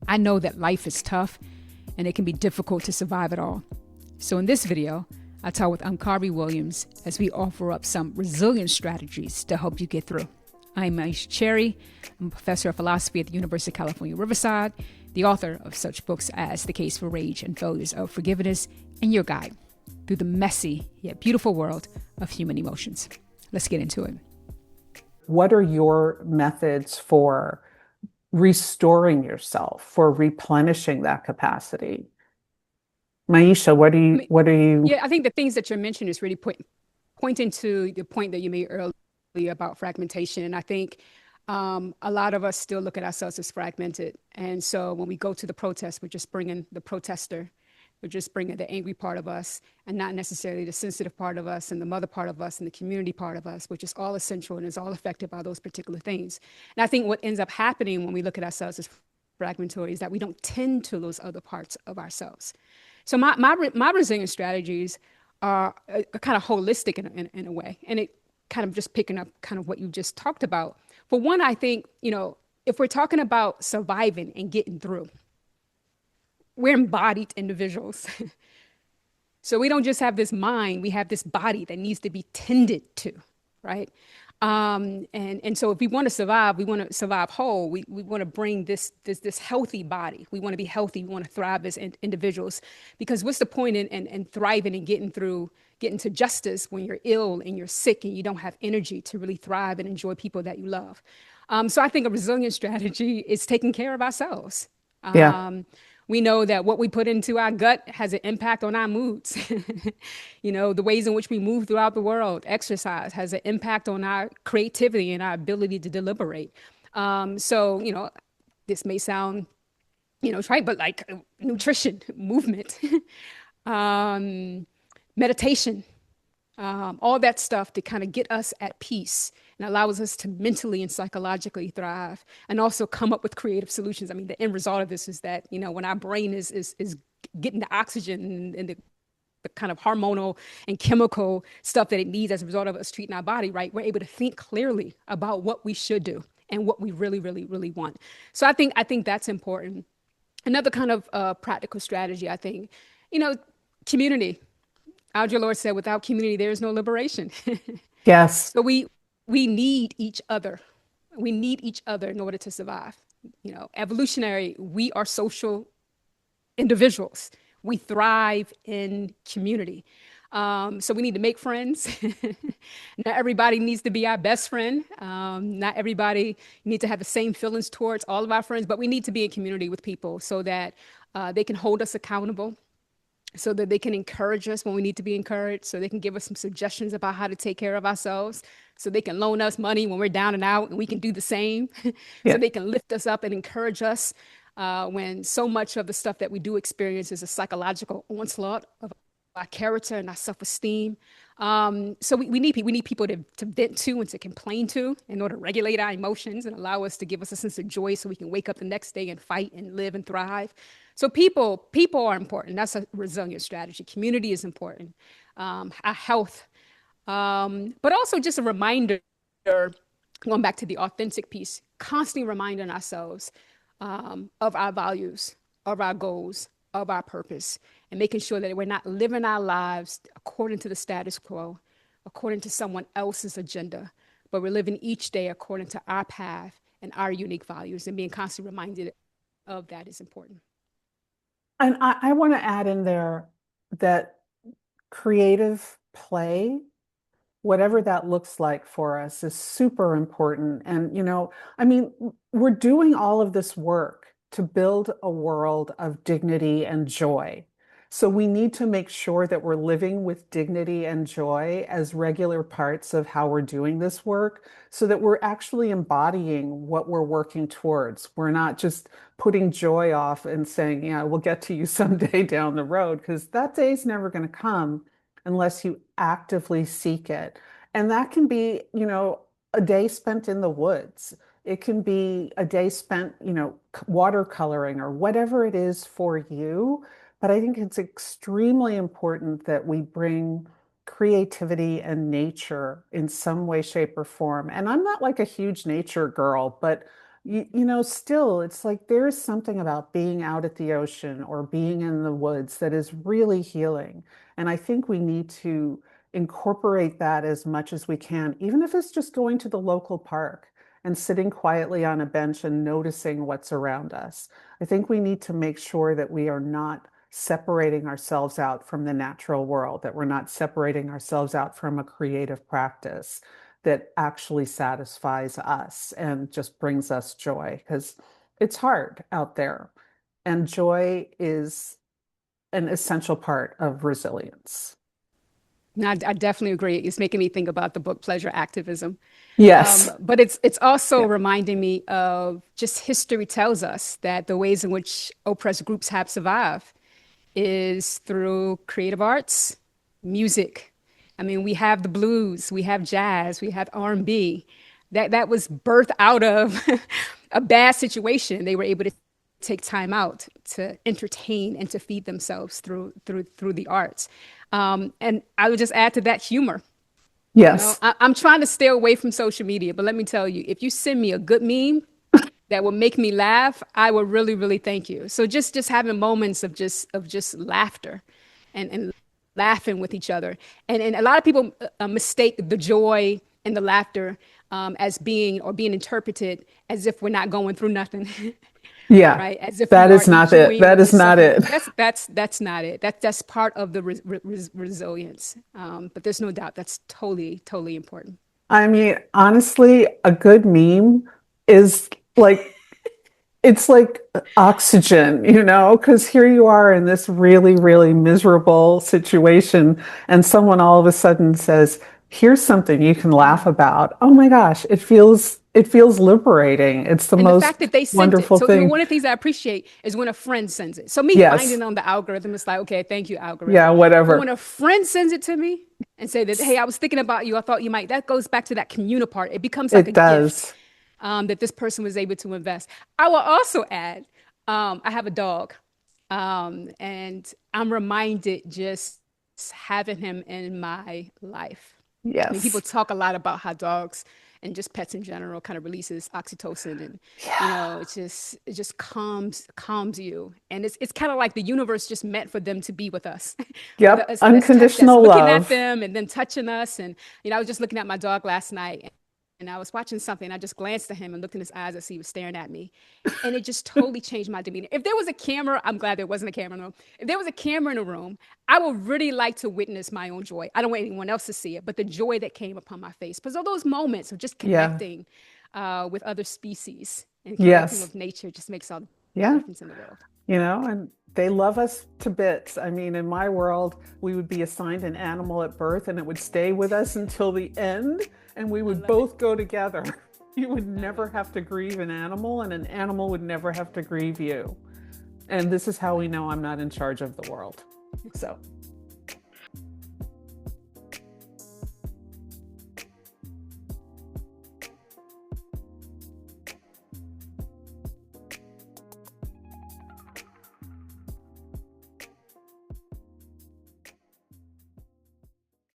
I know that life is tough and it can be difficult to survive it all. So in this video, I talk with Omkari Williams as we offer up some resilience strategies to help you get through. I'm Myisha Cherry. I'm a professor of philosophy at the University of California, Riverside, the author of such books as The Case for Rage and Failures of Forgiveness, and your guide through the messy yet beautiful world of human emotions. Let's get into it. What are your methods for restoring yourself, for replenishing that capacity? Myisha, what are you? Yeah, I think the things that you're mentioning is really pointing to the point that you made earlier about fragmentation. And I think a lot of us still look at ourselves as fragmented. And so when we go to the protest, we're just bringing the protester. We're just bringing the angry part of us and not necessarily the sensitive part of us and the mother part of us and the community part of us, which is all essential and is all affected by those particular things. And I think what ends up happening when we look at ourselves as fragmentary is that we don't tend to those other parts of ourselves. So my resilience strategies are kind of holistic in a way. And it kind of just picking up kind of what you just talked about. For one, I think, if we're talking about surviving and getting through, we're embodied individuals. So we don't just have this mind, we have this body that needs to be tended to, right? And so if we want to survive whole. We want to bring this healthy body. We want to be healthy. We want to thrive as individuals. Because what's the point in thriving and getting to justice when you're ill and you're sick and you don't have energy to really thrive and enjoy people that you love? So I think a resilient strategy is taking care of ourselves. Yeah. We know that what we put into our gut has an impact on our moods. The ways in which we move throughout the world, exercise has an impact on our creativity and our ability to deliberate. So, this may sound, trite, but like nutrition, movement, meditation, all that stuff to kind of get us at peace and allows us to mentally and psychologically thrive and also come up with creative solutions. I mean, the end result of this is that, when our brain is getting the oxygen and the kind of hormonal and chemical stuff that it needs as a result of us treating our body right, we're able to think clearly about what we should do and what we really, really, really want. So I think that's important. Another kind of practical strategy, I think, community. Audre Lorde said, without community, there is no liberation. Yes. So we need each other. We need each other in order to survive. Evolutionary, we are social individuals. We thrive in community. So we need to make friends. Not everybody needs to be our best friend. Not everybody needs to have the same feelings towards all of our friends, but we need to be in community with people so that they can hold us accountable, so that they can encourage us when we need to be encouraged, so they can give us some suggestions about how to take care of ourselves, so they can loan us money when we're down and out and we can do the same, so Yeah. they can lift us up and encourage us when so much of the stuff that we do experience is a psychological onslaught of our character and our self-esteem. So we need people to vent to and to complain to in order to regulate our emotions and allow us to give us a sense of joy so we can wake up the next day and fight and live and thrive. So people are important. That's a resilient strategy. Community is important. Our health, but also just a reminder, going back to the authentic piece, constantly reminding ourselves of our values, of our goals, of our purpose, and making sure that we're not living our lives according to the status quo, according to someone else's agenda, but we're living each day according to our path and our unique values, and being constantly reminded of that is important. And I want to add in there that creative play, whatever that looks like for us, is super important. And, I mean, we're doing all of this work to build a world of dignity and joy. So we need to make sure that we're living with dignity and joy as regular parts of how we're doing this work so that we're actually embodying what we're working towards. We're not just putting joy off and saying, yeah, we'll get to you someday down the road, because that day's never going to come unless you actively seek it. And that can be, a day spent in the woods. It can be a day spent, watercoloring or whatever it is for you. But I think it's extremely important that we bring creativity and nature in some way, shape, or form. And I'm not like a huge nature girl, but Still, it's like there is something about being out at the ocean or being in the woods that is really healing. And I think we need to incorporate that as much as we can, even if it's just going to the local park and sitting quietly on a bench and noticing what's around us. I think we need to make sure that we are not separating ourselves out from the natural world, that we're not separating ourselves out from a creative practice that actually satisfies us and just brings us joy because it's hard out there. And joy is an essential part of resilience. No, I definitely agree. It's making me think about the book Pleasure Activism. Yes. But it's also Yeah. reminding me of just history tells us that the ways in which oppressed groups have survived is through creative arts, music. I mean, we have the blues, we have jazz, we have R&B. That was birthed out of a bad situation. They were able to take time out to entertain and to feed themselves through the arts. And I would just add to that humor. Yes. I'm trying to stay away from social media, but let me tell you, if you send me a good meme that will make me laugh, I will really, really thank you. So just having moments of just laughter and laughing with each other. And a lot of people mistake the joy and the laughter as being interpreted as if we're not going through nothing. Yeah. Right? As if we That are is not it. enjoying That what the is not suffering. it. That's not it. That's part of the resilience. But there's no doubt that's totally important. I mean, honestly, a good meme is like it's like oxygen, because here you are in this really, really miserable situation, and someone all of a sudden says, "Here's something you can laugh about." Oh my gosh, it feels liberating. It's the And the fact most that they sent it. wonderful So thing. one of the things I appreciate is when a friend sends it. So me Yes. finding on the algorithm, it's like, okay, thank you, Yeah, algorithm. But when whatever. a friend sends it to me and say that, hey, I was thinking about you, I thought you might, that goes back to that communal part. It becomes like a It gift does. that this person was able to invest. I will also add, I have a dog, and I'm reminded just having him in my life. I mean, people Yes. talk a lot about how dogs and just pets in general kind of releases oxytocin, and Yeah. it just calms you, and it's kind of like the universe just meant for them to be with us, with Yep. us that's Unconditional looking at love. them and then touching us. And I was just looking at my dog last night, and I was watching something. I just glanced at him and looked in his eyes as he was staring at me. And it just totally changed my demeanor. If there was a camera, I'm glad there wasn't a camera in the room. If there was a camera in the room, I would really like to witness my own joy. I don't want anyone else to see it, but the joy that came upon my face. Because of those moments of just Yeah. connecting with other species and connecting Yes. with nature just makes all the Yeah. difference in the world. And they love us to bits. I mean, in my world, we would be assigned an animal at birth and it would stay with us until the end, and we I would love it. both go together. You would Love never it. have to grieve an animal, and an animal would never have to grieve you. And this is how we know I'm not in charge of the world. So.